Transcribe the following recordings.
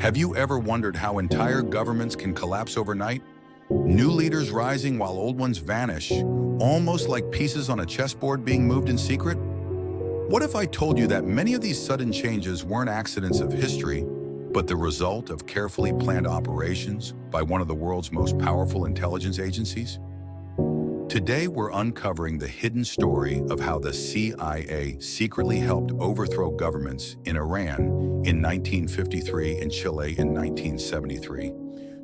Have you ever wondered how entire governments can collapse overnight? New leaders rising while old ones vanish, almost like pieces on a chessboard being moved in secret? What if I told you that many of these sudden changes weren't accidents of history, but the result of carefully planned operations by one of the world's most powerful intelligence agencies? Today, we're uncovering the hidden story of how the CIA secretly helped overthrow governments in Iran in 1953 and Chile in 1973.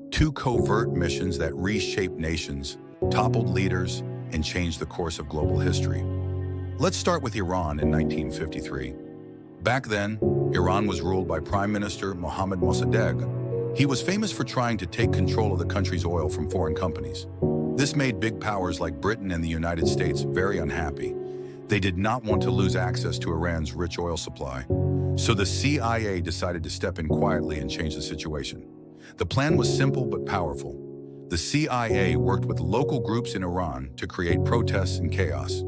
Two covert missions that reshaped nations, toppled leaders, and changed the course of global history. Let's start with Iran in 1953. Back then, Iran was ruled by Prime Minister Mossadegh. He was famous for trying to take control of the country's oil from foreign companies. This made big powers like Britain and the United States very unhappy. They did not want to lose access to Iran's rich oil supply. So the CIA decided to step in quietly and change the situation. The plan was simple but powerful. The CIA worked with local groups in Iran to create protests and chaos.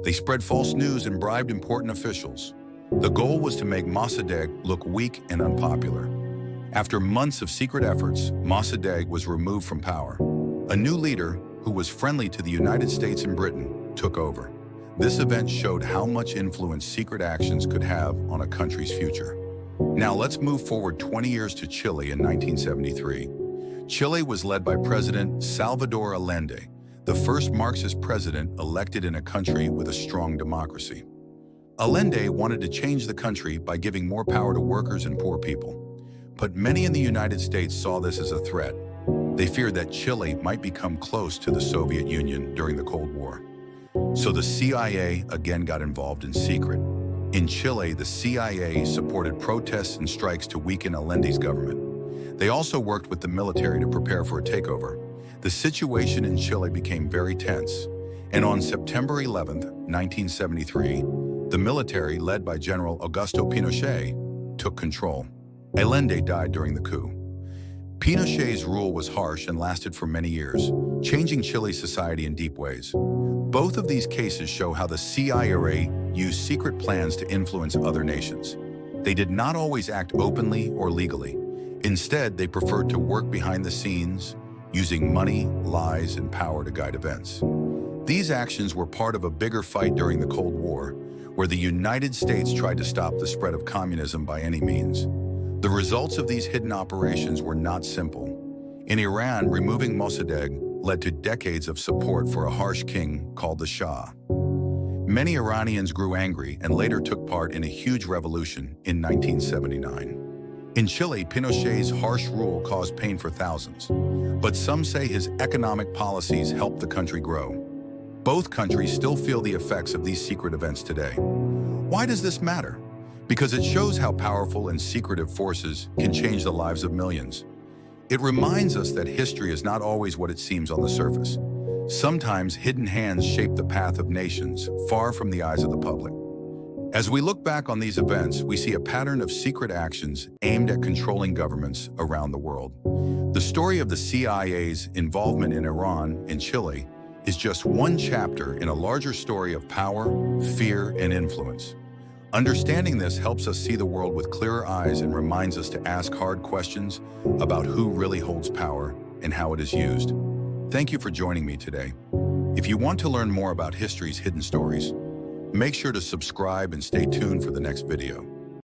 They spread false news and bribed important officials. The goal was to make Mossadegh look weak and unpopular. After months of secret efforts, Mossadegh was removed from power. A new leader, who was friendly to the United States and Britain, took over. This event showed how much influence secret actions could have on a country's future. Now let's move forward 20 years to Chile in 1973. Chile was led by President Salvador Allende, the first Marxist president elected in a country with a strong democracy. Allende wanted to change the country by giving more power to workers and poor people. But many in the United States saw this as a threat. They feared that Chile might become close to the Soviet Union during the Cold War. So the CIA again got involved in secret. In Chile, the CIA supported protests and strikes to weaken Allende's government. They also worked with the military to prepare for a takeover. The situation in Chile became very tense. And on September 11, 1973, the military, led by General Augusto Pinochet, took control. Allende died during the coup. Pinochet's rule was harsh and lasted for many years, changing Chile's society in deep ways. Both of these cases show how the CIA used secret plans to influence other nations. They did not always act openly or legally. Instead, they preferred to work behind the scenes, using money, lies, and power to guide events. These actions were part of a bigger fight during the Cold War, where the United States tried to stop the spread of communism by any means. The results of these hidden operations were not simple. In Iran, removing Mossadegh led to decades of support for a harsh king called the Shah. Many Iranians grew angry and later took part in a huge revolution in 1979. In Chile, Pinochet's harsh rule caused pain for thousands, but some say his economic policies helped the country grow. Both countries still feel the effects of these secret events today. Why does this matter? Because it shows how powerful and secretive forces can change the lives of millions. It reminds us that history is not always what it seems on the surface. Sometimes hidden hands shape the path of nations, far from the eyes of the public. As we look back on these events, we see a pattern of secret actions aimed at controlling governments around the world. The story of the CIA's involvement in Iran and Chile is just one chapter in a larger story of power, fear, and influence. Understanding this helps us see the world with clearer eyes and reminds us to ask hard questions about who really holds power and how it is used. Thank you for joining me today. If you want to learn more about history's hidden stories, make sure to subscribe and stay tuned for the next video.